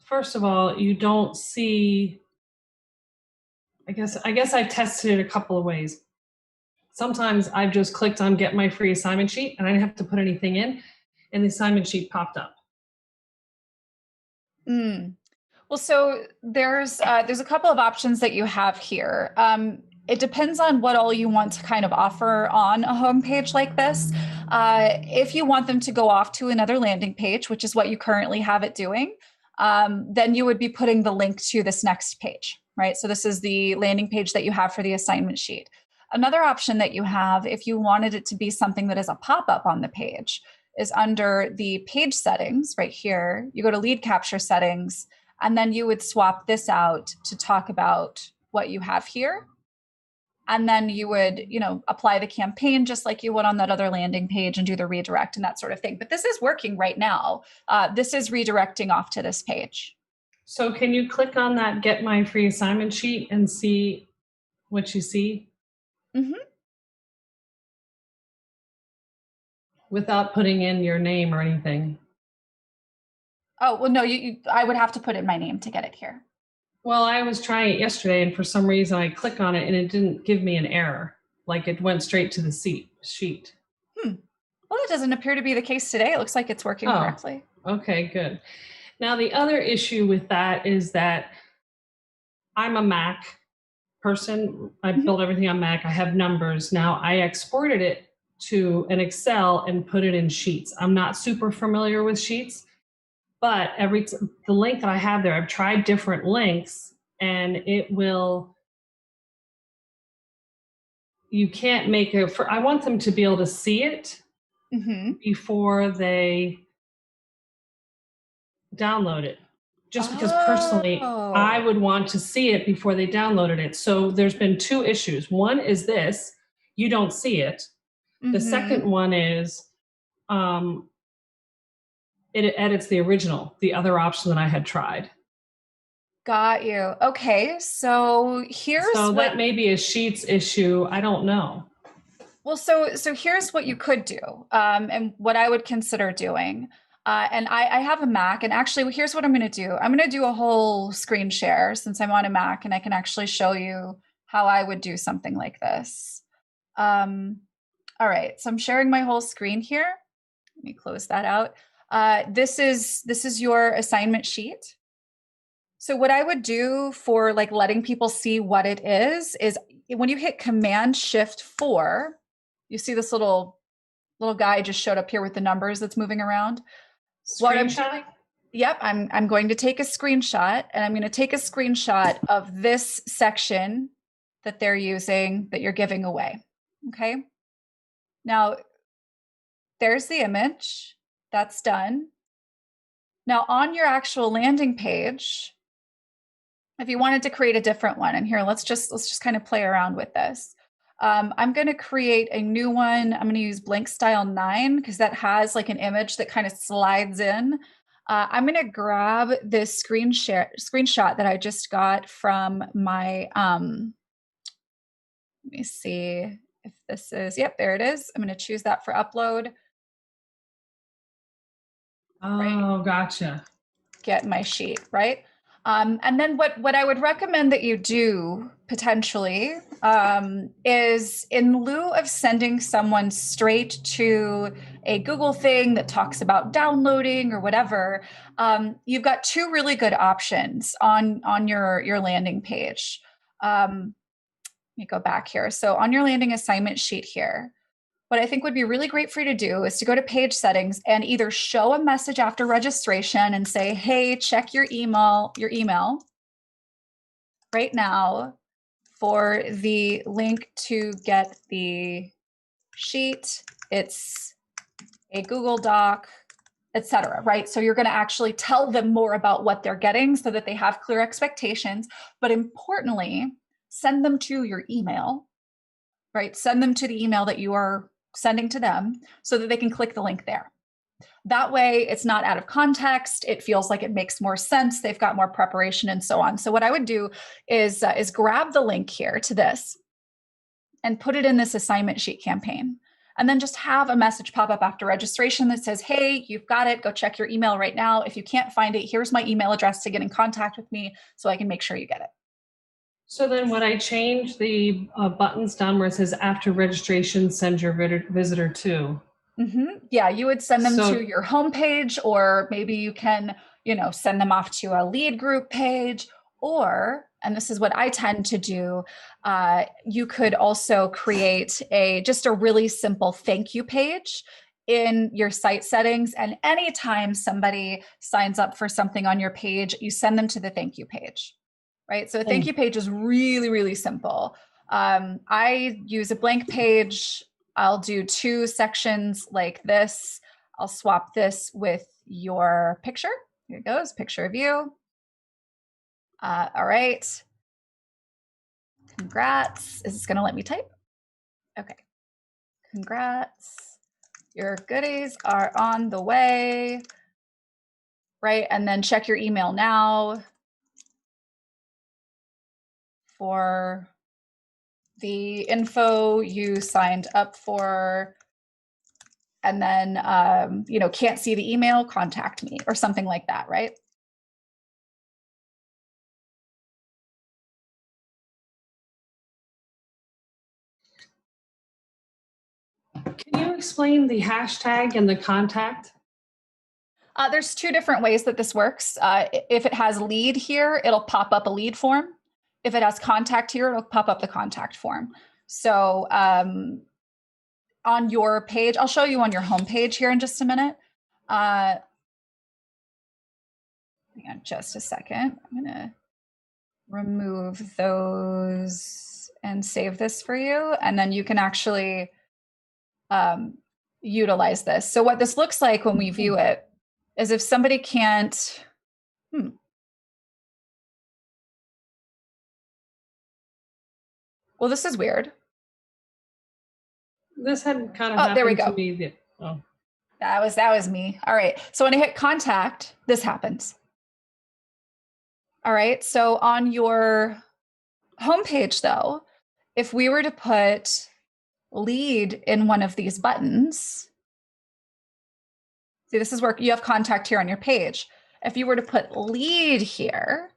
first of all, you don't see, I guess I've tested it a couple of ways. Sometimes I've just clicked on Get My Free Assignment Sheet and I didn't have to put anything in, and the assignment sheet popped up. Well, so there's a couple of options that you have here. It depends on what all you want to kind of offer on a home page like this. If you want them to go off to another landing page, which is what you currently have it doing, then you would be putting the link to this next page, right? So this is the landing page that you have for the assignment sheet. Another option that you have, if you wanted it to be something that is a pop-up on the page, is under the page settings right here. You go to lead capture settings, and then you would swap this out to talk about what you have here. And then you would, apply the campaign just like you would on that other landing page and do the redirect and that sort of thing. But this is working right now. This is redirecting off to this page. So can you click on that Get My Free Assignment Sheet and see what you see? Without putting in your name or anything. Oh, well, no, I would have to put in my name to get it here. Well, I was trying it yesterday, and for some reason I click on it and it didn't give me an error. Like it went straight to the sheet. Well, that doesn't appear to be the case today. It looks like it's working correctly. Okay, good. Now, the other issue with that is that I'm a Mac person. I build everything on Mac. I have numbers. Now, I exported it to an Excel and put it in Sheets. I'm not super familiar with Sheets, but the link that I have there, I've tried different links, and you can't make I want them to be able to see it before they download it. Just because personally, I would want to see it before they downloaded it. So there's been 2 issues. One is this, you don't see it. The second one is it edits the original, the other option that I had tried. Got you. Okay, so that may be a Sheets issue. I don't know. Well, so here's what you could do, and what I would consider doing. And I have a Mac, and actually, here's what I'm going to do. I'm going to do a whole screen share since I'm on a Mac, and I can actually show you how I would do something like this. All right, so I'm sharing my whole screen here. Let me close that out. This is your assignment sheet. So what I would do for like letting people see what it is when you hit Command-Shift-4, you see this little guy just showed up here with the numbers that's moving around. What I'm doing, yep, I'm going to take a screenshot, and I'm going to take a screenshot of this section that they're using that you're giving away. Okay. Now, there's the image. That's done. Now, on your actual landing page, if you wanted to create a different one, and here, let's just kind of play around with this. I'm going to create a new one. I'm going to use blank style 9 because that has like an image that kind of slides in. I'm going to grab this screenshot that I just got from my, let me see if this is, yep, there it is. I'm going to choose that for upload. Oh, right? gotcha. Get my sheet, right? And then what I would recommend that you do potentially is, in lieu of sending someone straight to a Google thing that talks about downloading or whatever, you've got two really good options on your landing page. Let me go back here. So on your landing assignment sheet here, what I think would be really great for you to do is to go to page settings and either show a message after registration and say, hey, check your email right now for the link to get the sheet. It's a Google Doc, etc. Right? So you're going to actually tell them more about what they're getting so that they have clear expectations. But importantly, send them to your email, right? Send them to the email that you are sending to them so that they can click the link there. That way it's not out of context. It feels like it makes more sense. They've got more preparation and so on. So what I would do is grab the link here to this and put it in this assignment sheet campaign. And then just have a message pop up after registration that says, hey, you've got it. Go check your email right now. If you can't find it, here's my email address to get in contact with me so I can make sure you get it. So then when I change the buttons down where it says after registration, send your visitor to. Mm-hmm. Yeah, you would send them to your homepage, or maybe you can, send them off to a lead group page, or, and this is what I tend to do, you could also create just a really simple thank you page in your site settings. And anytime somebody signs up for something on your page, you send them to the thank you page, right? So a thank you page is really, really simple. I use a blank page. I'll do 2 sections like this. I'll swap this with your picture. Here it goes, picture of you. All right. Congrats. Is this going to let me type? Okay. Congrats. Your goodies are on the way. Right. And then check your email now for the info you signed up for. And then, can't see the email, contact me or something like that, right? Can you explain the hashtag and the contact? There's 2 different ways that this works. If it has lead here, it'll pop up a lead form. If it has contact here, it'll pop up the contact form. So on your page, I'll show you on your home page here in just a minute. Hang on just a second. I'm going to remove those and save this for you. And then you can actually utilize this. So what this looks like when we view it is if somebody can't, well, this is weird. This had kind of happened there we go. to me. That was me. All right. So when I hit contact, this happens. All right. So on your homepage, though, if we were to put lead in one of these buttons, see, this is where you have contact here on your page. If you were to put lead here,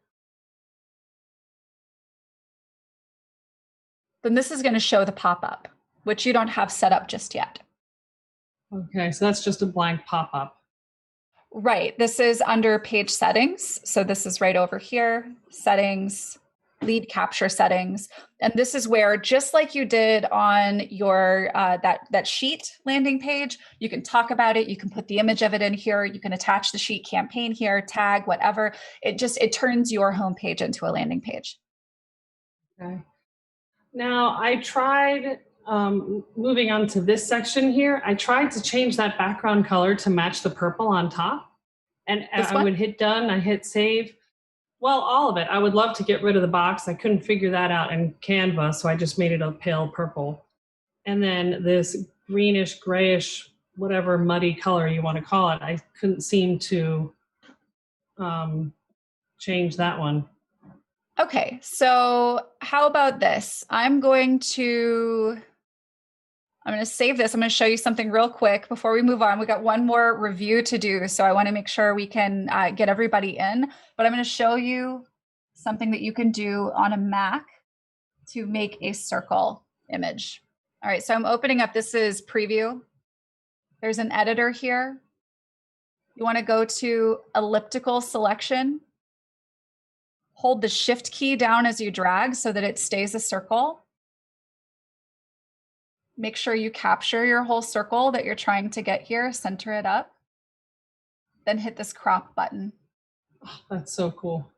then this is going to show the pop-up, which you don't have set up just yet. Okay, so that's just a blank pop-up. Right. This is under page settings. So this is right over here, settings, lead capture settings. And this is where, just like you did on your that sheet landing page, you can talk about it. You can put the image of it in here. You can attach the sheet campaign here, tag, whatever. It turns your homepage into a landing page. Okay. Now, I tried moving on to this section here, I tried to change that background color to match the purple on top. And I would hit done, I hit save. Well, all of it. I would love to get rid of the box. I couldn't figure that out in Canva, so I just made it a pale purple. And then this greenish, grayish, whatever muddy color you want to call it, I couldn't seem to change that one. Okay, so how about this? I'm going to save this. I'm going to show you something real quick before we move on. We got one more review to do, so I want to make sure we can get everybody in. But I'm going to show you something that you can do on a Mac to make a circle image. All right, so I'm opening up. This is preview. There's an editor here. You want to go to elliptical selection. Hold the shift key down as you drag so that it stays a circle. Make sure you capture your whole circle that you're trying to get here, center it up, then hit this crop button. Oh, that's so cool.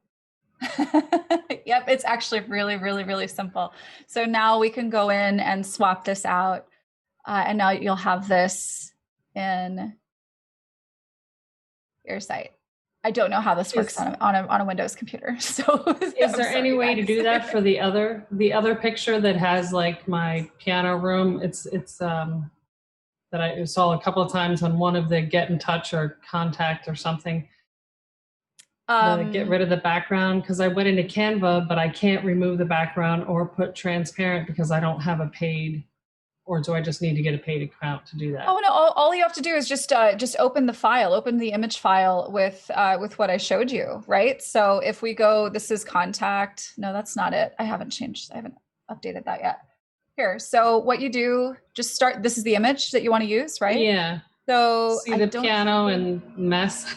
Yep, it's actually really, really, really simple. So now we can go in and swap this out. And now you'll have this in your site. I don't know how this works on a Windows computer. So is there any way to do that for the other picture that has like my piano room? It's that I saw a couple of times on one of the Get in Touch or Contact or something. Get rid of the background, because I went into Canva, but I can't remove the background or put transparent because I don't have a paid. Or do I just need to get a paid account to do that? Oh no! All you have to do is just open the file, open the image file with what I showed you, right? So if we go, this is contact. No, that's not it. I haven't updated that yet. Here. So what you do, just start. This is the image that you want to use, right? Yeah. So see the piano and mess.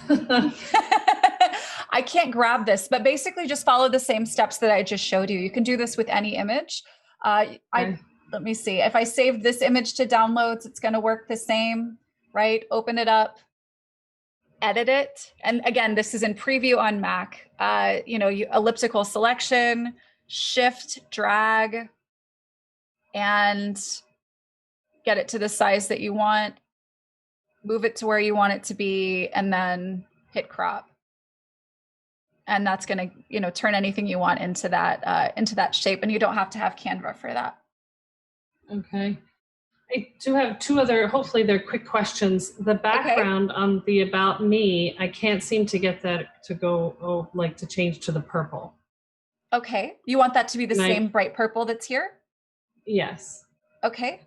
I can't grab this, but basically just follow the same steps that I just showed you. You can do this with any image. Okay. Let me see. If I save this image to downloads, it's going to work the same, right? Open it up, edit it. And again, this is in preview on Mac. You elliptical selection, shift, drag, and get it to the size that you want. Move it to where you want it to be, and then hit crop. And that's going to, turn anything you want into that shape. And you don't have to have Canva for that. Okay. I do have two other, hopefully they're quick questions. The background on the About Me, I can't seem to get that to go, to change to the purple. Okay. You want that to be the same bright purple that's here? Yes. Okay.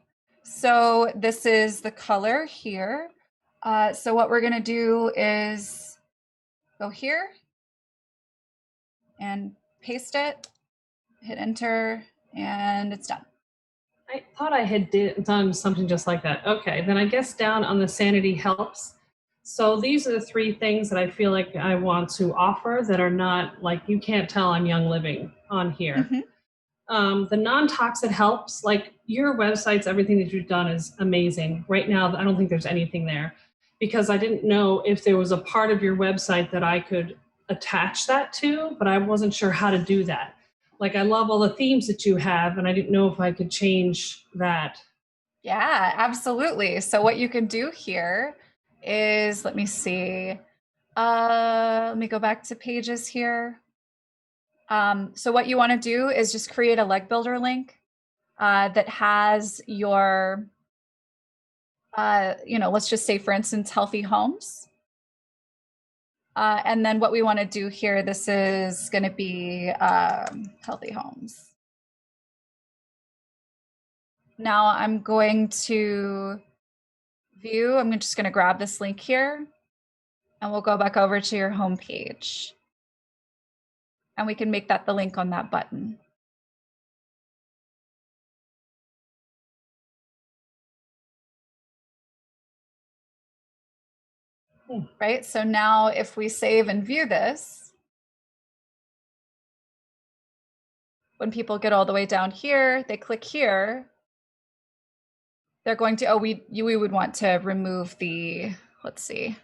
So this is the color here. So what we're going to do is go here and paste it, hit enter, and it's done. I thought I had done something just like that. Okay, then I guess down on the Sanity Helps. So these are the three things that I feel like I want to offer that are not like, you can't tell I'm Young Living on here. Mm-hmm. The non-toxic helps, like your websites, everything that you've done is amazing. Right now, I don't think there's anything there because I didn't know if there was a part of your website that I could attach that to, but I wasn't sure how to do that. Like, I love all the themes that you have, and I didn't know if I could change that. Yeah, absolutely. So what you can do here is, let me see. Let me go back to pages here. So what you want to do is just create a leg builder link that has your, let's just say, for instance, healthy homes. And then what we want to do here, this is going to be healthy homes. Now I'm going to view, I'm just going to grab this link here and we'll go back over to your home page. And we can make that the link on that button. Right, so now if we save and view this, when people get all the way down here, they click here, they're going to, we would want to remove the, let's see.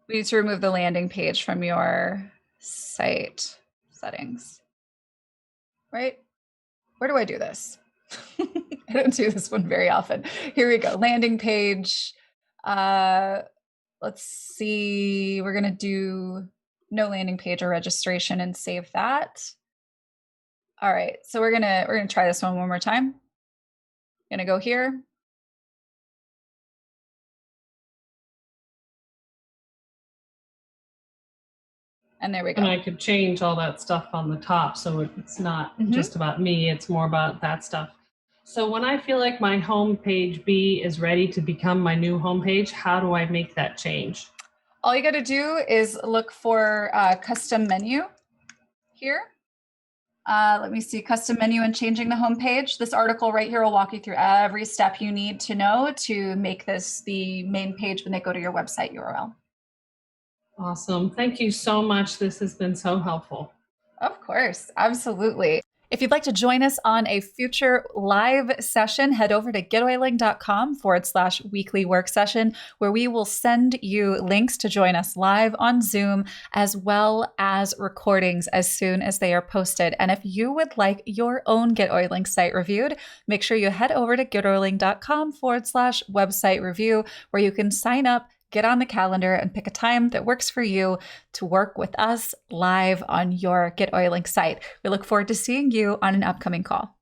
We need to remove the landing page from your site settings, right? Where do I do this? don't do this one very often. Here we go. Landing page. Let's see. We're going to do no landing page or registration and save that. All right. So we're going to try this one more time. Going to go here. And there we go. And I could change all that stuff on the top so it's not just about me, it's more about that stuff. So when I feel like my homepage B is ready to become my new homepage, how do I make that change? All you got to do is look for custom menu here. Let me see, custom menu and changing the homepage. This article right here will walk you through every step you need to know to make this the main page when they go to your website URL. Awesome. Thank you so much. This has been so helpful. Of course, absolutely. If you'd like to join us on a future live session, head over to getoiling.com/weekly work session, where we will send you links to join us live on Zoom, as well as recordings as soon as they are posted. And if you would like your own GetOiling site reviewed, make sure you head over to getoiling.com/website review, where you can sign up, get on the calendar, and pick a time that works for you to work with us live on your GetOiling site. We look forward to seeing you on an upcoming call.